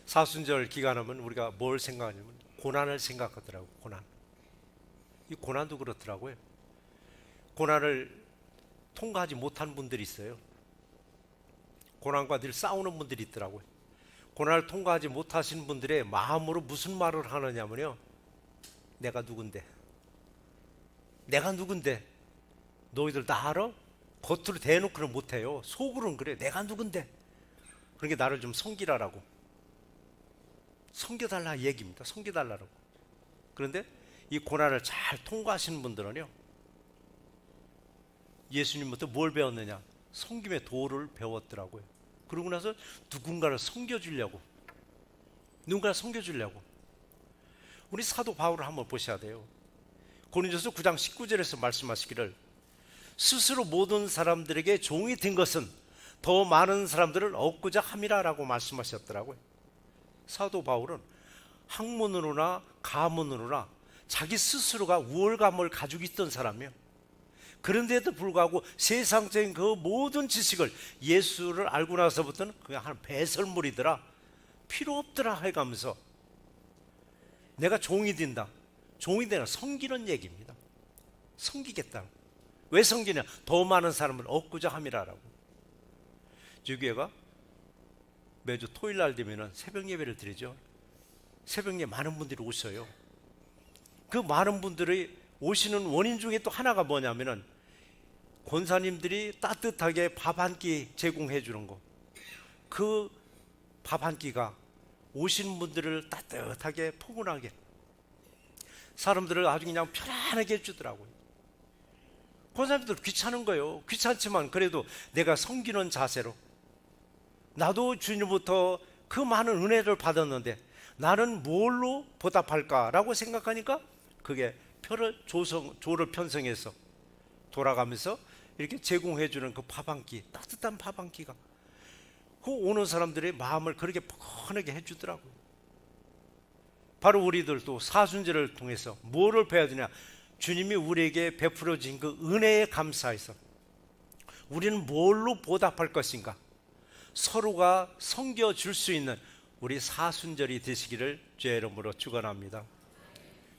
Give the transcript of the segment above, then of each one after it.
사순절 기간하면 우리가 뭘 생각하냐면 고난을 생각하더라고요. 고난. 이 고난도 그렇더라고요. 고난을 통과하지 못한 분들이 있어요. 고난과 늘 싸우는 분들이 있더라고요. 고난을 통과하지 못하신 분들의 마음으로 무슨 말을 하느냐면요, 내가 누군데? 내가 누군데? 너희들 다 알아? 겉으로 대놓고는 못해요. 속으로는 그래. 내가 누군데? 그러니까 나를 좀 섬기라라고. 섬겨달라 얘기입니다. 섬겨달라고. 그런데 이 고난을 잘 통과하시는 분들은요, 예수님부터 뭘 배웠느냐? 섬김의 도를 배웠더라고요. 그러고 나서 누군가를 섬겨주려고, 우리 사도 바울을 한번 보셔야 돼요. 고린도서 9장 19절에서 말씀하시기를, 스스로 모든 사람들에게 종이 된 것은 더 많은 사람들을 얻고자 함이라라고 말씀하셨더라고요. 사도 바울은 학문으로나 가문으로나 자기 스스로가 우월감을 가지고 있던 사람이에요. 그런데도 불구하고 세상적인 그 모든 지식을, 예수를 알고 나서부터는 그냥 한 배설물이더라, 필요 없더라 해가면서 내가 종이 된다. 종이 되나 섬기는 얘기입니다. 섬기겠다. 왜 섬기냐? 더 많은 사람을 얻고자 함이라라고. 저희 교회가 매주 토요일 날 되면 새벽 예배를 드리죠. 새벽 예배 많은 분들이 오셔요. 그 많은 분들이 오시는 원인 중에 또 하나가 뭐냐면은 권사님들이 따뜻하게 밥 한 끼 제공해 주는 거. 그 밥 한 끼가 오신 분들을 따뜻하게 포근하게, 사람들을 아주 그냥 편안하게 해주더라고요. 권사님들 귀찮은 거예요. 귀찮지만 그래도 내가 섬기는 자세로, 나도 주님부터 그 많은 은혜를 받았는데 나는 뭘로 보답할까라고 생각하니까 그게 조를 편성해서 돌아가면서 이렇게 제공해주는 그 밥 한 끼, 따뜻한 밥 한 끼가 그 오는 사람들의 마음을 그렇게 포근하게 해주더라고요. 바로 우리들도 사순절을 통해서 뭐를 배워야 되냐? 주님이 우리에게 베풀어 주신 그 은혜에 감사해서 우리는 뭘로 보답할 것인가? 서로가 섬겨줄 수 있는 우리 사순절이 되시기를 주의 이름으로 축원합니다.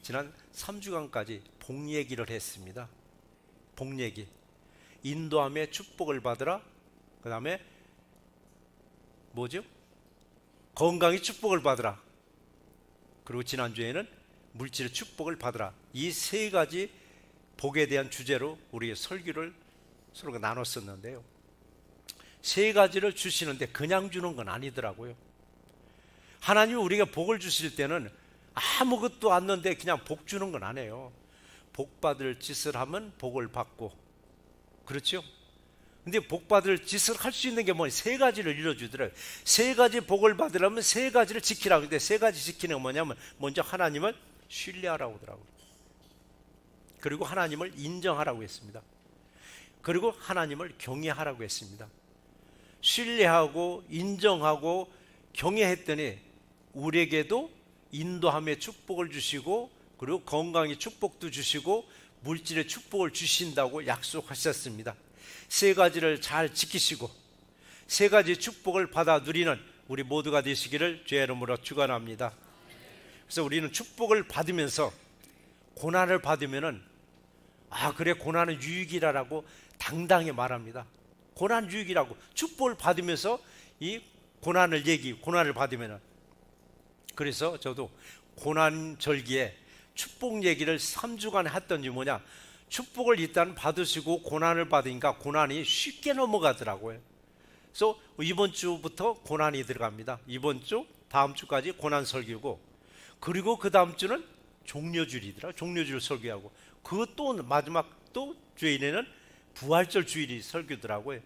지난 3주간까지 복 얘기를 했습니다. 복 얘기. 인도함의 축복을 받으라. 그 다음에 뭐죠? 건강의 축복을 받으라. 그리고 지난주에는 물질의 축복을 받으라. 이 세 가지 복에 대한 주제로 우리의 설교를 서로가 나눴었는데요. 세 가지를 주시는데 그냥 주는 건 아니더라고요. 하나님이 우리가 복을 주실 때는 아무것도 없는데 그냥 복 주는 건 아니에요. 복 받을 짓을 하면 복을 받고, 그렇죠? 근데 복 받을 짓을 할 수 있는 게 뭐냐? 세 가지를 이루어주더라고요. 세 가지 복을 받으려면 세 가지를 지키라고. 근데 세 가지 지키는 건 뭐냐면, 먼저 하나님을 신뢰하라고 하더라고요. 그리고 하나님을 인정하라고 했습니다. 그리고 하나님을 경외하라고 했습니다. 신뢰하고 인정하고 경외했더니 우리에게도 인도함의 축복을 주시고, 그리고 건강의 축복도 주시고 물질의 축복을 주신다고 약속하셨습니다. 세 가지를 잘 지키시고 세 가지 축복을 받아 누리는 우리 모두가 되시기를 주의 이름으로 축원합니다. 그래서 우리는 축복을 받으면서 고난을 받으면은, 아 그래 고난은 유익이라고 당당히 말합니다. 고난 유익이라고. 축복을 받으면서 이 고난을 받으면은. 그래서 저도 고난 절기에 축복 얘기를 3주간 했던지 뭐냐, 축복을 일단 받으시고 고난을 받으니까 고난이 쉽게 넘어가더라고요. 그래서 이번 주부터 고난이 들어갑니다. 이번 주, 다음 주까지 고난 설교고, 그리고 그 다음 주는 종려주일이더라. 종려주일 설교하고, 그 또 마지막 또 주일에는 부활절 주일이 설교더라고요.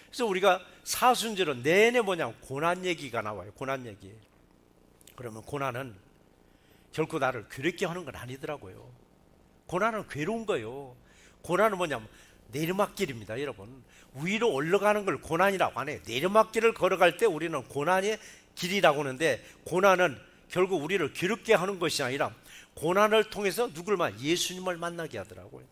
그래서 우리가 사순절은 내내 뭐냐, 고난 얘기가 나와요. 고난 얘기. 그러면 고난은 결코 나를 괴롭게 하는 건 아니더라고요. 고난은 괴로운 거예요. 고난은 뭐냐면 내리막길입니다, 여러분. 위로 올라가는 걸 고난이라고 안 해요. 내리막길을 걸어갈 때 우리는 고난의 길이라고 하는데, 고난은 결국 우리를 괴롭게 하는 것이 아니라 고난을 통해서 누굴 예수님을 만나게 하더라고요.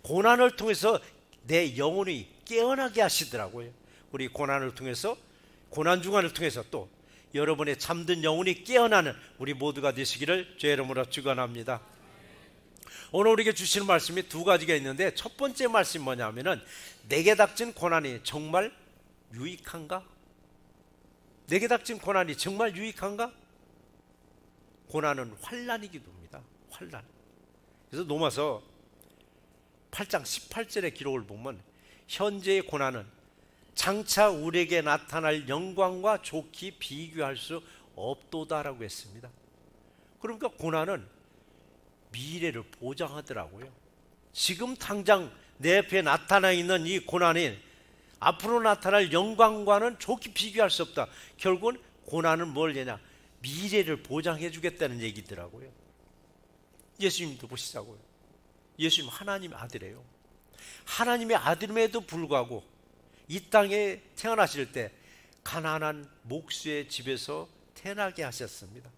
고난을 통해서 내 영혼이 깨어나게 하시더라고요. 우리 고난을 통해서, 고난 중간을 통해서 또 여러분의 잠든 영혼이 깨어나는 우리 모두가 되시기를 주의 이름으로 축원합니다. 오늘 우리에게 주시는 말씀이 두 가지가 있는데, 첫 번째 말씀이 뭐냐면은 내게 닥친 고난이 정말 유익한가? 내게 닥친 고난이 정말 유익한가? 고난은 환난이기도 합니다. 환난. 그래서 로마서 8장 18절의 기록을 보면 현재의 고난은 장차 우리에게 나타날 영광과 좋게 비교할 수 없도다라고 했습니다. 그러니까 고난은 미래를 보장하더라고요. 지금 당장 내 앞에 나타나 있는 이 고난이 앞으로 나타날 영광과는 좋게 비교할 수 없다. 결국은 고난은 뭘 얘냐? 미래를 보장해 주겠다는 얘기더라고요. 예수님도 보시자고요. 예수님 하나님의 아들이에요. 하나님의 아들임에도 불구하고 이 땅에 태어나실 때 가난한 목수의 집에서 태어나게 하셨습니다.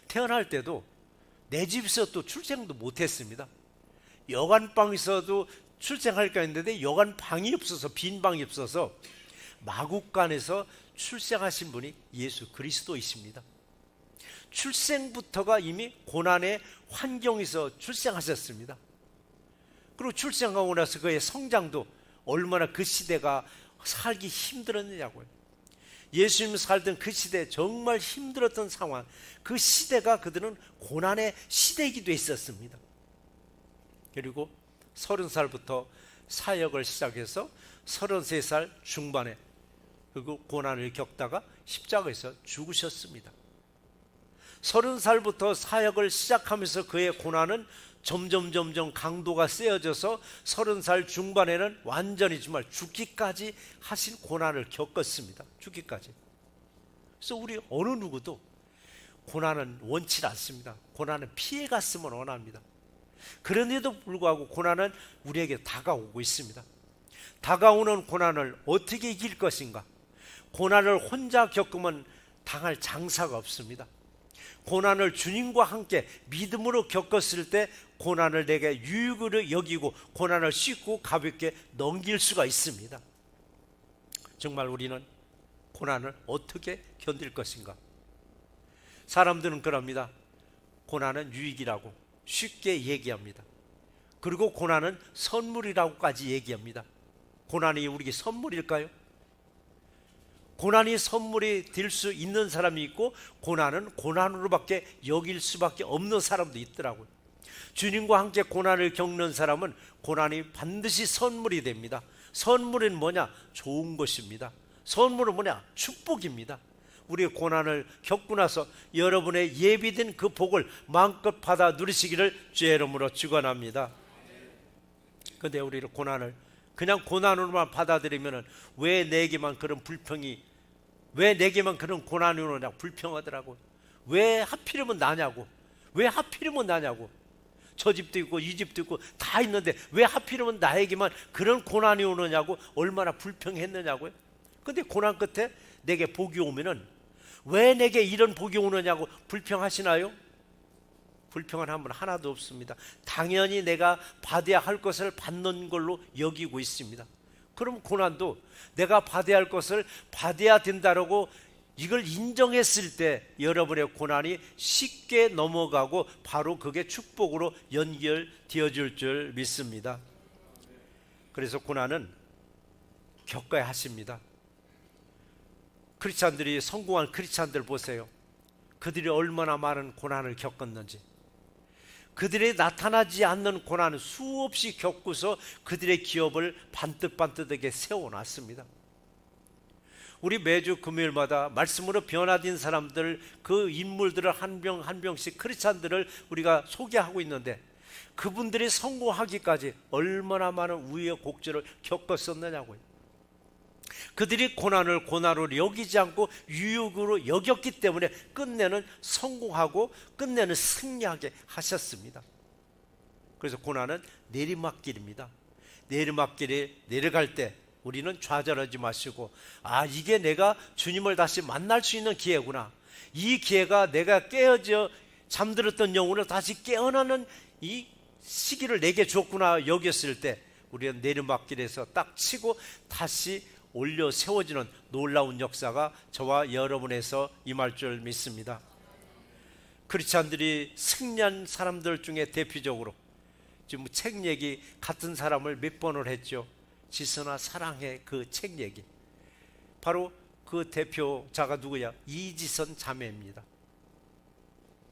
태어날 때도 내 집에서 또 출생도 못했습니다. 여관방에서도 출생할까 했는데 여관방이 없어서, 빈 방이 없어서 마국간에서 출생하신 분이 예수 그리스도이십니다. 출생부터가 이미 고난의 환경에서 출생하셨습니다. 그리고 출생하고 나서 그의 성장도 얼마나 그 시대가 살기 힘들었느냐고요. 예수님 살던 그 시대, 정말 힘들었던 상황, 그 시대가 그들은 고난의 시대이기도 했었습니다. 그리고 30살부터 사역을 시작해서 33살 중반에 그리고 고난을 겪다가 십자가에서 죽으셨습니다. 30살부터 사역을 시작하면서 그의 고난은 점점 강도가 세어져서 30살 중반에는 완전히 정말 죽기까지 하신 고난을 겪었습니다. 죽기까지. 그래서 우리 어느 누구도 고난은 원치 않습니다. 고난은 피해갔으면 원합니다. 그런데도 불구하고 고난은 우리에게 다가오고 있습니다. 다가오는 고난을 어떻게 이길 것인가? 고난을 혼자 겪으면 당할 장사가 없습니다. 고난을 주님과 함께 믿음으로 겪었을 때 고난을 내게 유익으로 여기고 고난을 쉽고 가볍게 넘길 수가 있습니다. 정말 우리는 고난을 어떻게 견딜 것인가? 사람들은 그럽니다. 고난은 유익이라고 쉽게 얘기합니다. 그리고 고난은 선물이라고까지 얘기합니다. 고난이 우리에게 선물일까요? 고난이 선물이 될 수 있는 사람이 있고 고난은 고난으로밖에 여길 수밖에 없는 사람도 있더라고요. 주님과 함께 고난을 겪는 사람은 고난이 반드시 선물이 됩니다. 선물은 뭐냐? 좋은 것입니다. 선물은 뭐냐? 축복입니다. 우리의 고난을 겪고 나서 여러분의 예비된 그 복을 마음껏 받아 누리시기를 주의 이름으로 축원합니다. 그런데 우리는 고난을 그냥 고난으로만 받아들이면 왜 내게만 그런 불평이, 왜 내게만 그런 고난이 오느냐 불평하더라고요. 왜 하필이면 나냐고. 왜 하필이면 나냐고. 저 집도 있고 이 집도 있고 다 있는데 왜 하필이면 나에게만 그런 고난이 오느냐고 얼마나 불평했느냐고요. 근데 고난 끝에 내게 복이 오면은 왜 내게 이런 복이 오느냐고 불평하시나요? 불평은 한 번 하나도 없습니다. 당연히 내가 받아야 할 것을 받는 걸로 여기고 있습니다. 그럼 고난도 내가 받아야 할 것을 받아야 된다라고 이걸 인정했을 때 여러분의 고난이 쉽게 넘어가고 바로 그게 축복으로 연결되어질 줄 믿습니다. 그래서 고난은 겪어야 하십니다. 크리스찬들이, 성공한 크리스찬들 보세요. 그들이 얼마나 많은 고난을 겪었는지. 그들이 나타나지 않는 고난을 수없이 겪고서 그들의 기업을 반듯반듯하게 세워놨습니다. 우리 매주 금요일마다 말씀으로 변화된 사람들, 그 인물들을 한 병씩 크리스찬들을 우리가 소개하고 있는데 그분들이 성공하기까지 얼마나 많은 우여곡절을 겪었었느냐고요. 그들이 고난을 고난으로 여기지 않고 유익으로 여겼기 때문에 끝내는 성공하고 끝내는 승리하게 하셨습니다. 그래서 고난은 내리막길입니다. 내리막길에 내려갈 때 우리는 좌절하지 마시고, 아, 이게 내가 주님을 다시 만날 수 있는 기회구나. 이 기회가 내가 깨어져 잠들었던 영혼을 다시 깨어나는 이 시기를 내게 줬구나 여겼을 때 우리는 내리막길에서 딱 치고 다시 올려 세워지는 놀라운 역사가 저와 여러분에서 임할 줄 믿습니다. 크리스찬들이 승리한 사람들 중에 대표적으로 지금 책 얘기 같은 사람을 몇 번을 했죠. 지선아 사랑해, 그 책 얘기. 바로 그 대표자가 누구야? 이지선 자매입니다.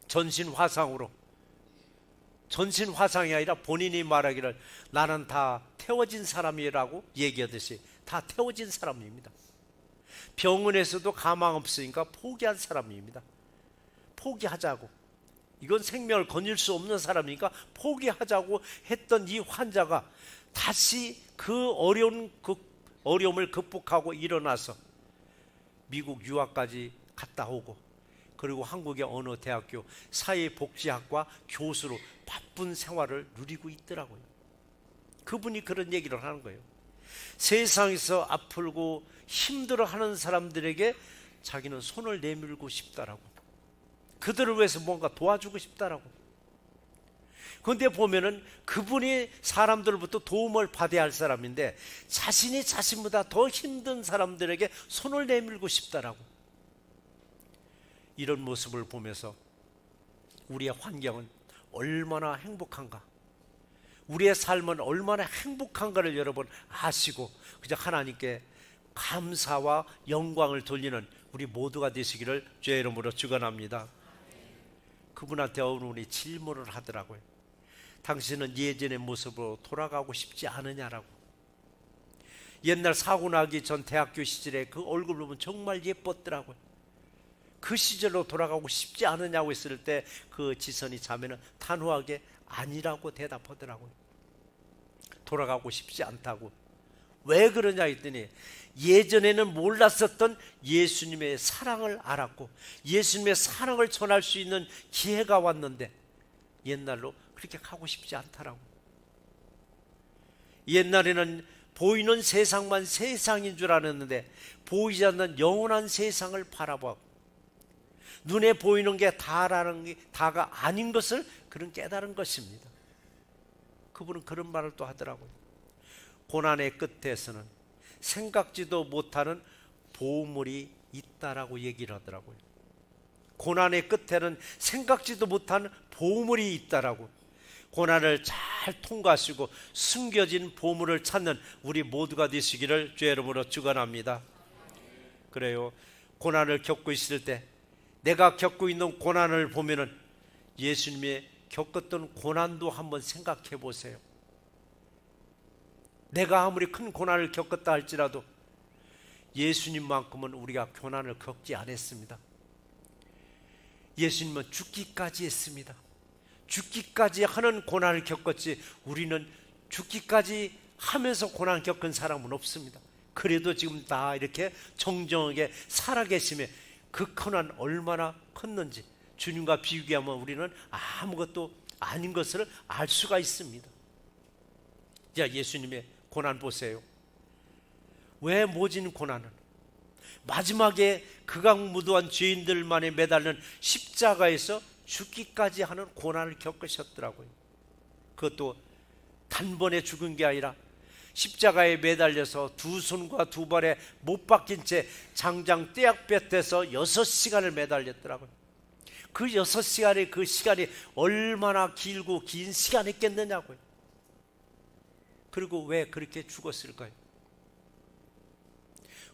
전신화상으로, 전신화상이 아니라 본인이 말하기를 나는 다 태워진 사람이라고 얘기하듯이 다 태워진 사람입니다. 병원에서도 가망 없으니까 포기한 사람입니다. 포기하자고, 이건 생명을 건질 수 없는 사람이니까 포기하자고 했던 이 환자가 다시 그 어려움을 극복하고 일어나서 미국 유학까지 갔다 오고, 그리고 한국의 어느 대학교 사회복지학과 교수로 바쁜 생활을 누리고 있더라고요. 그분이 그런 얘기를 하는 거예요. 세상에서 아프고 힘들어하는 사람들에게 자기는 손을 내밀고 싶다라고, 그들을 위해서 뭔가 도와주고 싶다라고. 그런데 보면은 그분이 사람들로부터 도움을 받아야 할 사람인데 자신이 자신보다 더 힘든 사람들에게 손을 내밀고 싶다라고. 이런 모습을 보면서 우리의 환경은 얼마나 행복한가, 우리의 삶은 얼마나 행복한가를 여러분 아시고 그저 하나님께 감사와 영광을 돌리는 우리 모두가 되시기를 주의 이름으로 축원합니다. 그분한테 어머니 질문을 하더라고요. 당신은 예전의 모습으로 돌아가고 싶지 않으냐라고. 옛날 사고 나기 전 대학교 시절에 그 얼굴 보면 정말 예뻤더라고요. 그 시절로 돌아가고 싶지 않으냐고 했을 때 그 지선이 자매는 단호하게 아니라고 대답하더라고요. 돌아가고 싶지 않다고. 왜 그러냐 했더니 예전에는 몰랐었던 예수님의 사랑을 알았고 예수님의 사랑을 전할 수 있는 기회가 왔는데 옛날로 그렇게 가고 싶지 않다라고. 옛날에는 보이는 세상만 세상인 줄 알았는데 보이지 않는 영원한 세상을 바라보고 눈에 보이는 게 다라는 게 다가 아닌 것을 그런 깨달은 것입니다. 그분은 그런 말을 또 하더라고요. 고난의 끝에서는 생각지도 못하는 보물이 있다라고 얘기를 하더라고요. 고난의 끝에는 생각지도 못한 보물이 있다라고. 고난을 잘 통과하시고 숨겨진 보물을 찾는 우리 모두가 되시기를 주의 이름으로 축원합니다. 그래요. 고난을 겪고 있을 때 내가 겪고 있는 고난을 보면은 예수님이 겪었던 고난도 한번 생각해 보세요. 내가 아무리 큰 고난을 겪었다 할지라도 예수님만큼은 우리가 고난을 겪지 않았습니다. 예수님은 죽기까지 했습니다. 죽기까지 하는 고난을 겪었지 우리는 죽기까지 하면서 고난 겪은 사람은 없습니다. 그래도 지금 다 이렇게 정정하게 살아계시며 그 고난 얼마나 컸는지 주님과 비교하면 우리는 아무것도 아닌 것을 알 수가 있습니다. 자, 예수님의 고난 보세요. 왜 모진 고난은 마지막에 극악무도한 죄인들만에 매달린 십자가에서 죽기까지 하는 고난을 겪으셨더라고요. 그것도 단번에 죽은 게 아니라 십자가에 매달려서 두 손과 두 발에 못 박힌 채 장장 떼약볕에서 6시간을 매달렸더라고요. 그 6시간의 그 시간이 얼마나 길고 긴 시간이겠느냐고요. 그리고 왜 그렇게 죽었을까요?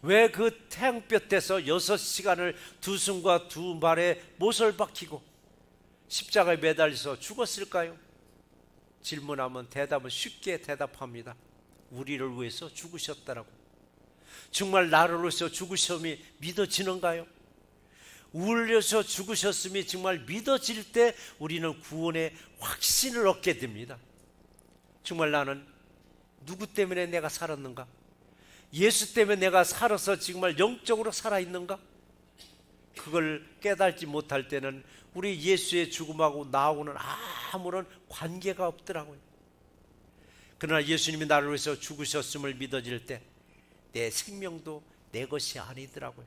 왜 그 태양볕에서 6시간을 두 손과 두 발에 못을 박히고 십자가에 매달려서 죽었을까요? 질문하면 대답은 쉽게 대답합니다. 우리를 위해서 죽으셨다라고. 정말 나를 위해서 죽으심이 믿어지는가요? 우리를 위해서 죽으셨음이 정말 믿어질 때 우리는 구원의 확신을 얻게 됩니다. 정말 나는 누구 때문에 내가 살았는가? 예수 때문에 내가 살아서 정말 영적으로 살아있는가? 그걸 깨닫지 못할 때는 우리 예수의 죽음하고 나하고는 아무런 관계가 없더라고요. 그러나 예수님이 나를 위해서 죽으셨음을 믿어질 때 내 생명도 내 것이 아니더라고요.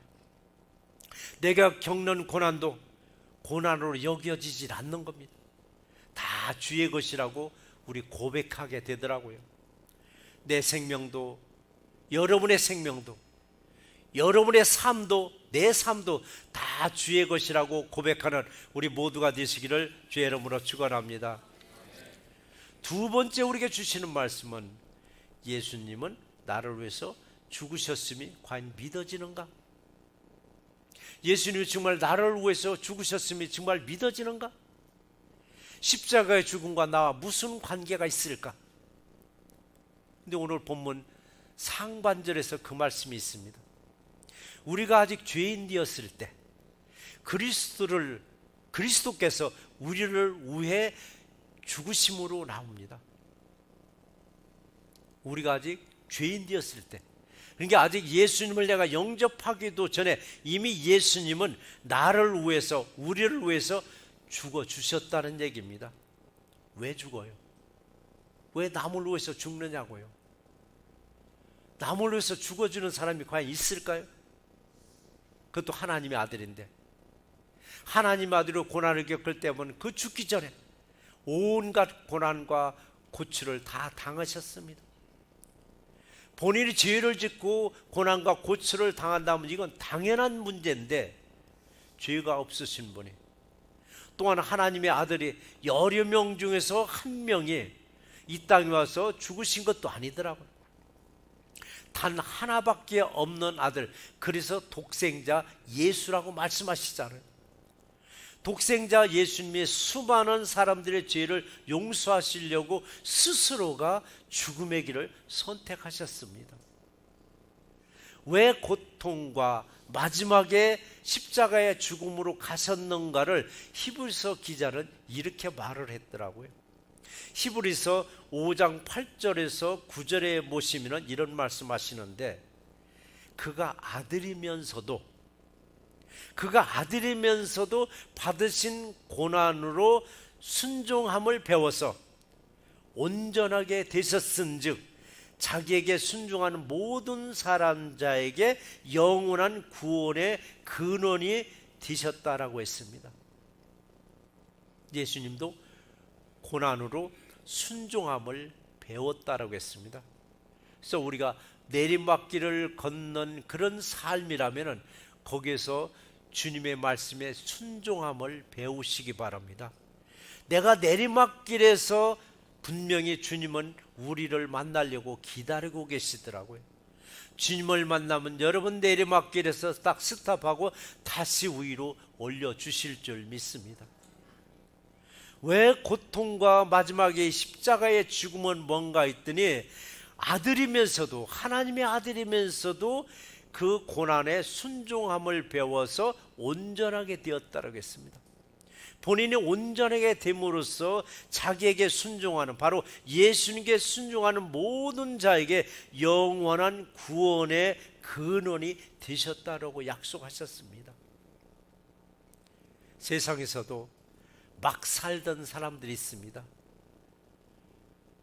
내가 겪는 고난도 고난으로 여겨지질 않는 겁니다. 다 주의 것이라고 우리 고백하게 되더라고요. 내 생명도 여러분의 생명도 여러분의 삶도 내 삶도 다 주의 것이라고 고백하는 우리 모두가 되시기를 주의 이름으로 축원합니다. 두 번째 우리에게 주시는 말씀은 예수님은 나를 위해서 죽으셨음이 과연 믿어지는가? 예수님이 정말 나를 위해서 죽으셨음이 정말 믿어지는가? 십자가의 죽음과 나와 무슨 관계가 있을까? 근데 오늘 본문 상반절에서 그 말씀이 있습니다. 우리가 아직 죄인이었을 때 그리스도께서 우리를 위해 죽으심으로 나옵니다. 우리가 아직 죄인이었을 때, 그러니까 아직 예수님을 내가 영접하기도 전에 이미 예수님은 나를 위해서, 우리를 위해서 죽어주셨다는 얘기입니다. 왜 죽어요? 왜 남을 위해서 죽느냐고요? 남을 위해서 죽어주는 사람이 과연 있을까요? 그것도 하나님의 아들인데, 하나님의 아들로 고난을 겪을 때면 그 죽기 전에 온갖 고난과 고초를 다 당하셨습니다. 본인이 죄를 짓고 고난과 고초를 당한다면 이건 당연한 문제인데, 죄가 없으신 분이, 또한 하나님의 아들이 여러 명 중에서 한 명이 이 땅에 와서 죽으신 것도 아니더라고요. 단 하나밖에 없는 아들, 그래서 독생자 예수라고 말씀하시잖아요. 독생자 예수님이 수많은 사람들의 죄를 용서하시려고 스스로가 죽음의 길을 선택하셨습니다. 왜 고통과 마지막에 십자가의 죽음으로 가셨는가를 히브리서 기자는 이렇게 말을 했더라고요. 히브리서 5장 8절에서 9절에 보시면 이런 말씀하시는데, 그가 아들이면서도 받으신 고난으로 순종함을 배워서 온전하게 되셨은즉 자기에게 순종하는 모든 사람자에게 영원한 구원의 근원이 되셨다라고 했습니다. 예수님도 고난으로 순종함을 배웠다라고 했습니다. 그래서 우리가 내리막길을 걷는 그런 삶이라면 거기에서 주님의 말씀에 순종함을 배우시기 바랍니다. 내가 내리막길에서 분명히 주님은 우리를 만나려고 기다리고 계시더라고요. 주님을 만나면 여러분 내리막길에서 딱 스탑하고 다시 위로 올려주실 줄 믿습니다. 왜 고통과 마지막에 십자가의 죽음은 뭔가 했더니, 아들이면서도, 하나님의 아들이면서도 그 고난에 순종함을 배워서 온전하게 되었다라고 했습니다. 본인이 온전하게 됨으로써 자기에게 순종하는, 바로 예수님께 순종하는 모든 자에게 영원한 구원의 근원이 되셨다라고 약속하셨습니다. 세상에서도 막 살던 사람들이 있습니다.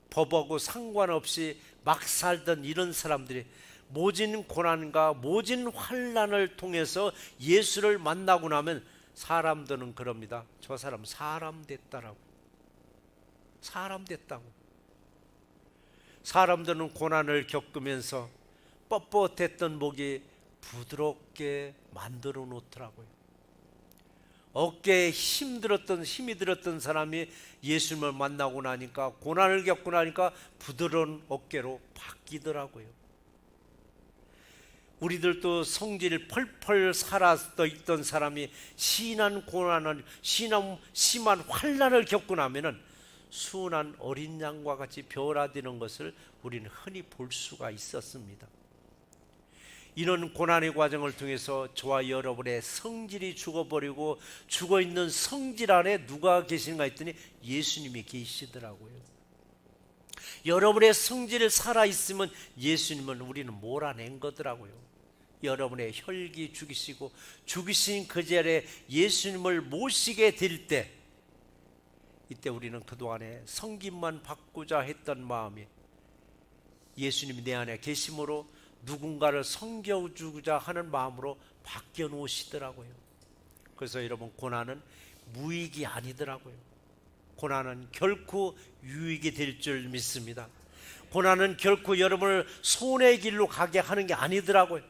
법하고 상관없이 막 살던 이런 사람들이 모진 고난과 모진 환난을 통해서 예수를 만나고 나면 사람들은 그럽니다. 저 사람 사람 됐다라고. 사람 됐다고. 사람들은 고난을 겪으면서 뻣뻣했던 목이 부드럽게 만들어 놓더라고요. 어깨에 힘이 들었던 사람이 예수님을 만나고 나니까, 고난을 겪고 나니까 부드러운 어깨로 바뀌더라고요. 우리들도 성질 펄펄 살아서 있던 사람이 심한 환난을 겪고 나면은 순한 어린 양과 같이 변화되는 것을 우리는 흔히 볼 수가 있었습니다. 이런 고난의 과정을 통해서 저와 여러분의 성질이 죽어버리고, 죽어있는 성질 안에 누가 계신가 했더니 예수님이 계시더라고요. 여러분의 성질이 살아있으면 예수님은 우리는 몰아낸 거더라고요. 여러분의 혈기 죽이신 그 자리에 예수님을 모시게 될 때, 이때 우리는 그동안에 성김만 받고자 했던 마음이 예수님이 내 안에 계심으로 누군가를 섬겨주고자 하는 마음으로 바뀌어 놓으시더라고요. 그래서 여러분, 고난은 무익이 아니더라고요. 고난은 결코 유익이 될 줄 믿습니다. 고난은 결코 여러분을 손해의 길로 가게 하는 게 아니더라고요.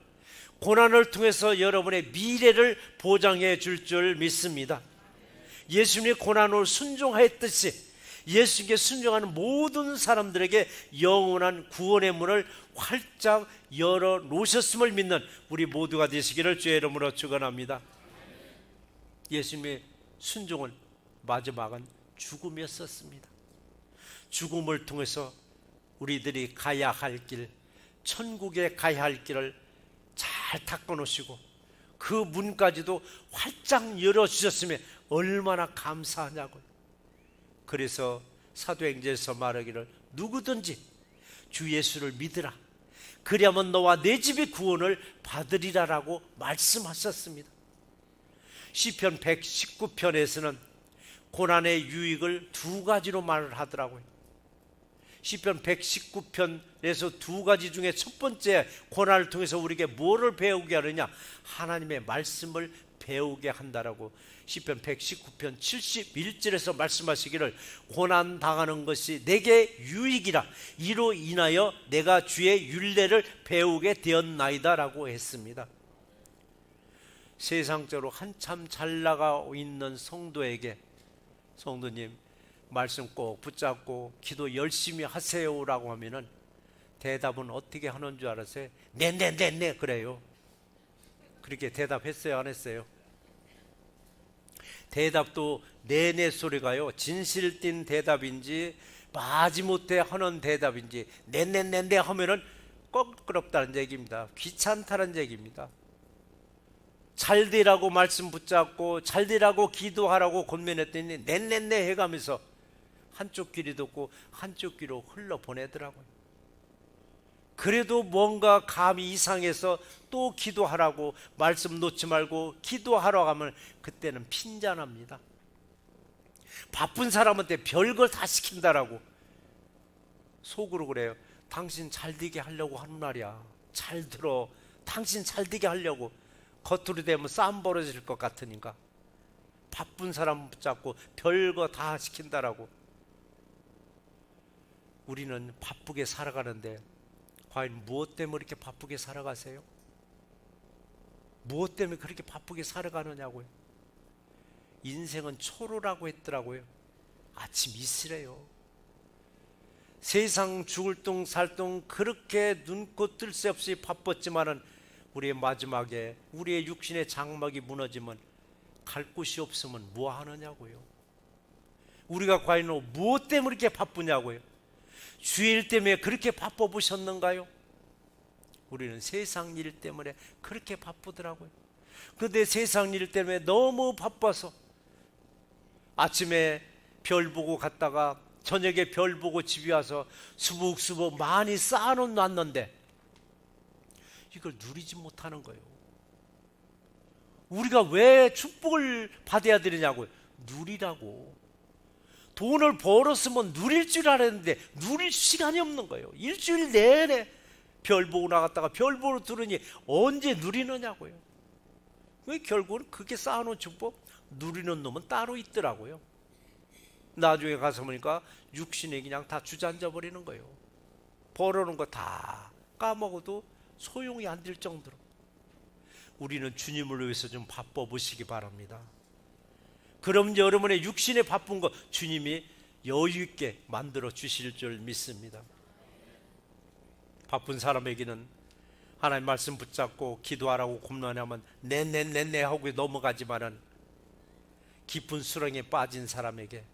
고난을 통해서 여러분의 미래를 보장해 줄 믿습니다. 예수님이 고난을 순종하였듯이 예수님께 순종하는 모든 사람들에게 영원한 구원의 문을 활짝 열어 놓으셨음을 믿는 우리 모두가 되시기를 주의 이름으로 축원합니다. 예수님의 순종은 마지막은 죽음이었습니다. 죽음을 통해서 우리들이 가야 할 길, 천국에 가야 할 길을 잘 닦아 놓으시고 그 문까지도 활짝 열어주셨으면 얼마나 감사하냐고요. 그래서 사도행전에서 말하기를 누구든지 주 예수를 믿으라, 그리하면 너와 내 집이 구원을 받으리라 라고 말씀하셨습니다. 시편 119편에서는 고난의 유익을 두 가지로 말을 하더라고요. 시편 119편에서 두 가지 중에 첫 번째, 고난을 통해서 우리에게 뭐를 배우게 하느냐, 하나님의 말씀을 배우게 한다라고 시편 119편 71절에서 말씀하시기를 고난 당하는 것이 내게 유익이라, 이로 인하여 내가 주의 율례를 배우게 되었나이다 라고 했습니다. 세상적으로 한참 잘 나가고 있는 성도에게 성도님 말씀 꼭 붙잡고 기도 열심히 하세요라고 하면은 대답은 어떻게 하는 줄 알았어요? 네 그래요. 그렇게 대답했어요, 안 했어요? 대답도 네네 소리가요, 진실 띤 대답인지 마지못해 하는 대답인지 네네 하면은 껄끄럽다는 얘기입니다. 귀찮다는 얘기입니다. 잘 되라고 말씀 붙잡고 잘 되라고 기도하라고 권면했더니 네네 해가면서 한쪽 귀로 듣고 한쪽 귀로 흘러보내더라고요. 그래도 뭔가 감이 이상해서 또 기도하라고 말씀 놓지 말고 기도하러 가면 그때는 핀잔합니다. 바쁜 사람한테 별걸 다 시킨다라고 속으로 그래요. 당신 잘 되게 하려고 하는 말이야. 잘 들어. 당신 잘 되게 하려고. 겉으로 되면 싸움 벌어질 것 같으니까 바쁜 사람 붙잡고 별거 다 시킨다라고. 우리는 바쁘게 살아가는데 과연 무엇 때문에 이렇게 바쁘게 살아가세요? 무엇 때문에 그렇게 바쁘게 살아가느냐고요? 인생은 초로라고 했더라고요. 아침 이슬이래요. 세상 죽을 둥 살 둥 그렇게 눈코 뜰 새 없이 바빴지만은 우리의 마지막에 우리의 육신의 장막이 무너지면 갈 곳이 없으면 뭐 하느냐고요? 우리가 과연 무엇 때문에 이렇게 바쁘냐고요? 주일 때문에 그렇게 바빠 보셨는가요? 우리는 세상 일 때문에 그렇게 바쁘더라고요. 그런데 세상 일 때문에 너무 바빠서 아침에 별 보고 갔다가 저녁에 별 보고 집에 와서 수북수북 많이 쌓아놓았는데 이걸 누리지 못하는 거예요. 우리가 왜 축복을 받아야 되느냐고요? 누리라고. 돈을 벌었으면 누릴 줄 알았는데 누릴 시간이 없는 거예요. 일주일 내내 별 보고 나갔다가 별 보러 들으니 언제 누리느냐고요. 결국은 그게 쌓아놓은 축복 누리는 놈은 따로 있더라고요. 나중에 가서 보니까 육신이 그냥 다 주저앉아 버리는 거예요. 벌어놓은 거 다 까먹어도 소용이 안 될 정도로. 우리는 주님을 위해서 좀 바빠 보시기 바랍니다. 그럼 여러분의 육신에 바쁜 거 주님이 여유 있게 만들어 주실 줄 믿습니다. 바쁜 사람에게는 하나님 말씀 붙잡고 기도하라고 곤란하면 네네네네 하고 넘어가지만은 깊은 수렁에 빠진 사람에게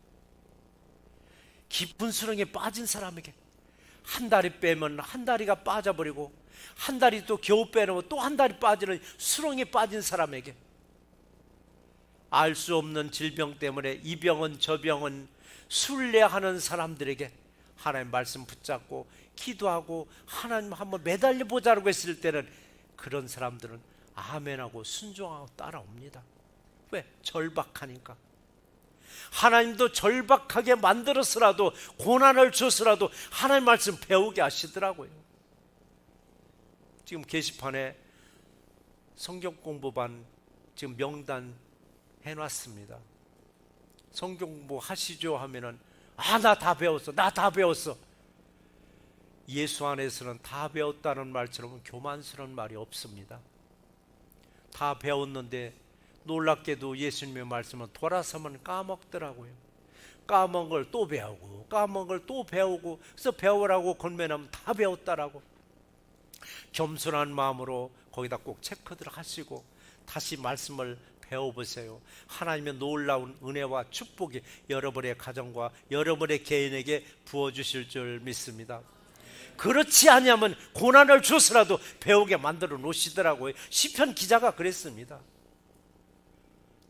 한 다리 빼면 한 다리가 빠져버리고 한 다리 또 겨우 빼놓으면 또 한 다리 빠지는 수렁에 빠진 사람에게 알 수 없는 질병 때문에 이 병은 저 병은 순례하는 사람들에게 하나님 말씀 붙잡고 기도하고 하나님 한번 매달려 보자고 했을 때는 그런 사람들은 아멘하고 순종하고 따라옵니다. 왜? 절박하니까. 하나님도 절박하게 만들어서라도 고난을 줘서라도 하나님 말씀 배우게 하시더라고요. 지금 게시판에 성경 공부반 지금 명단 해놨습니다. 성경 공부 하시죠 하면은 나 다 배웠어. 예수 안에서는 다 배웠다는 말처럼 교만스러운 말이 없습니다. 다 배웠는데 놀랍게도 예수님의 말씀은 돌아서면 까먹더라고요. 까먹은 걸 또 배우고 까먹은 걸 또 배우고, 그래서 배우라고 권면하면 다 배웠다라고. 겸손한 마음으로 거기다 꼭 체크들 하시고 다시 말씀을 배워보세요. 하나님의 놀라운 은혜와 축복이 여러분의 가정과 여러분의 개인에게 부어주실 줄 믿습니다. 그렇지 않으면 고난을 줘서라도 배우게 만들어 놓으시더라고요. 시편 기자가 그랬습니다.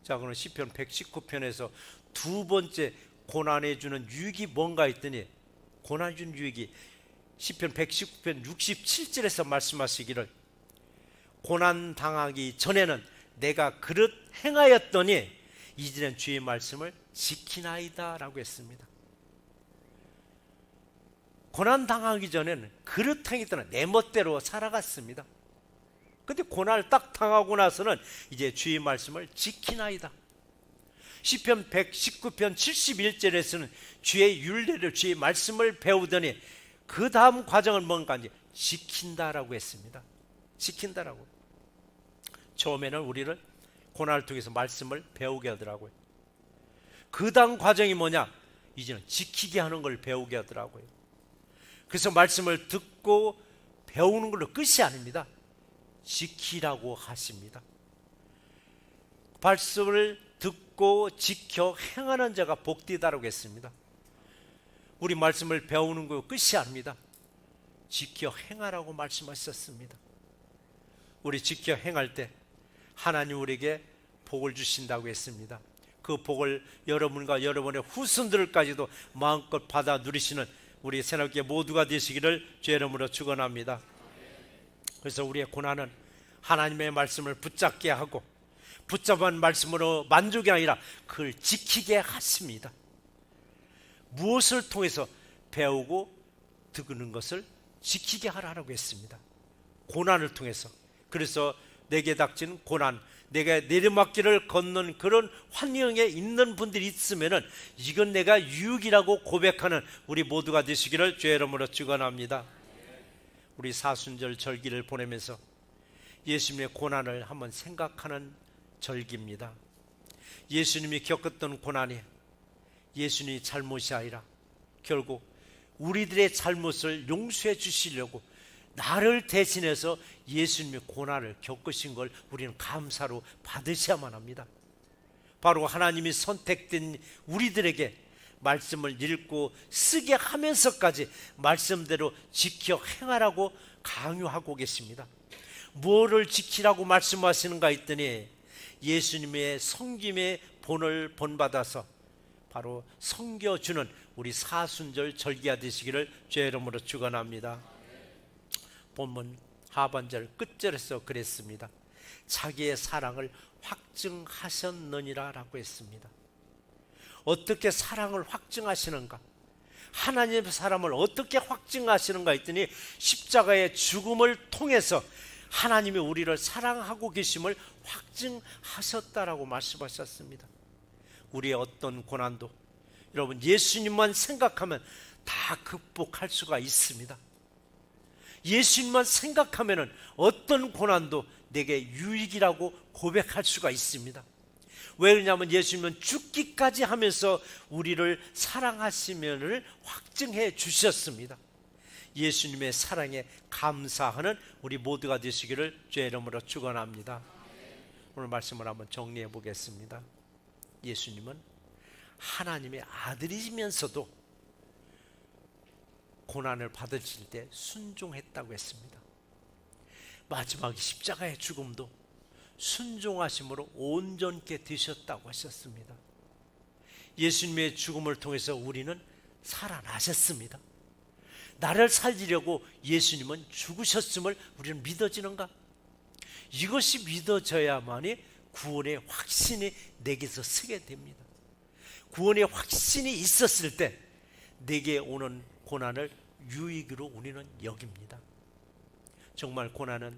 자, 그럼 시편 119편에서 두 번째 고난해 주는 유익이 뭔가 했더니, 고난해 주는 유익이 시편 119편 67절에서 말씀하시기를, 고난 당하기 전에는 내가 그릇 행하였더니 이제는 주의 말씀을 지키나이다 라고 했습니다. 고난 당하기 전에는 그릇 행했더니 내 멋대로 살아갔습니다. 근데 고난을 딱 당하고 나서는 이제 주의 말씀을 지키나이다. 시편 119편 71절에서는 주의 율례를, 주의 말씀을 배우더니 그 다음 과정은 뭔가 이제 지킨다라고 했습니다. 지킨다라고. 처음에는 우리를 고난을 통해서 말씀을 배우게 하더라고요. 그 다음 과정이 뭐냐? 이제는 지키게 하는 걸 배우게 하더라고요. 그래서 말씀을 듣고 배우는 걸로 끝이 아닙니다. 지키라고 하십니다. 말씀을 듣고 지켜 행하는 자가 복되다라고 했습니다. 우리 말씀을 배우는 거 끝이 아닙니다. 지켜 행하라고 말씀하셨습니다. 우리 지켜 행할 때 하나님 우리에게 복을 주신다고 했습니다. 그 복을 여러분과 여러분의 후손들까지도 마음껏 받아 누리시는 우리 새롭게 모두가 되시기를 주의 이름으로 축원합니다. 그래서 우리의 고난은 하나님의 말씀을 붙잡게 하고, 붙잡은 말씀으로 만족이 아니라 그걸 지키게 하십니다. 무엇을 통해서? 배우고 듣는 것을 지키게 하라고 했습니다. 고난을 통해서. 그래서 내게 닥친 고난, 내가 내리막길을 걷는 그런 환경에 있는 분들이 있으면은 이건 내가 유익이라고 고백하는 우리 모두가 되시기를 주의 이름으로 축원합니다. 우리 사순절 절기를 보내면서 예수님의 고난을 한번 생각하는 절기입니다. 예수님이 겪었던 고난이 예수님의 잘못이 아니라 결국 우리들의 잘못을 용서해 주시려고 나를 대신해서 예수님의 고난을 겪으신 걸 우리는 감사로 받으셔야만 합니다. 바로 하나님이 선택된 우리들에게 말씀을 읽고 쓰게 하면서까지 말씀대로 지켜 행하라고 강요하고 계십니다. 뭐를 지키라고 말씀하시는가 했더니 예수님의 섬김의 본을 본받아서 바로 섬겨주는 우리 사순절 절기가 되시기를 주의 이름으로 축원합니다. 본문 하반절 끝절에서 그랬습니다. 자기의 사랑을 확증하셨느니라 라고 했습니다. 어떻게 사랑을 확증하시는가? 하나님의 사랑을 어떻게 확증하시는가 했더니 십자가의 죽음을 통해서 하나님이 우리를 사랑하고 계심을 확증하셨다라고 말씀하셨습니다. 우리의 어떤 고난도 여러분 예수님만 생각하면 다 극복할 수가 있습니다. 예수님만 생각하면 어떤 고난도 내게 유익이라고 고백할 수가 있습니다. 왜 그러냐면 예수님은 죽기까지 하면서 우리를 사랑하시면을 확증해 주셨습니다. 예수님의 사랑에 감사하는 우리 모두가 되시기를 주의 이름으로 축원합니다. 오늘 말씀을 한번 정리해 보겠습니다. 예수님은 하나님의 아들이시면서도 고난을 받으실 때 순종했다고 했습니다. 마지막 십자가의 죽음도 순종하심으로 온전케 되셨다고 하셨습니다. 예수님의 죽음을 통해서 우리는 살아나셨습니다. 나를 살리려고 예수님은 죽으셨음을 우리는 믿어지는가? 이것이 믿어져야만이 구원의 확신이 내게서 서게 됩니다. 구원의 확신이 있었을 때 내게 오는 고난을 유익으로 우리는 여깁니다. 정말 고난은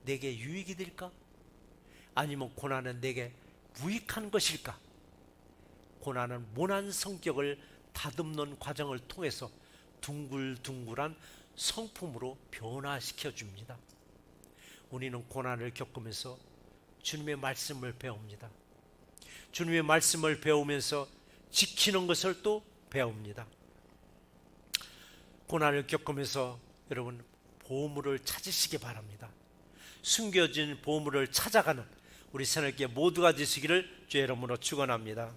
내게 유익이 될까? 아니면 고난은 내게 무익한 것일까? 고난은 모난 성격을 다듬는 과정을 통해서 둥글둥글한 성품으로 변화시켜 줍니다. 우리는 고난을 겪으면서 주님의 말씀을 배웁니다. 주님의 말씀을 배우면서 지키는 것을 또 배웁니다. 고난을 겪으면서 여러분 보물을 찾으시기 바랍니다. 숨겨진 보물을 찾아가는 우리 새내기 모두가 되시기를 주의 이름으로 축원합니다.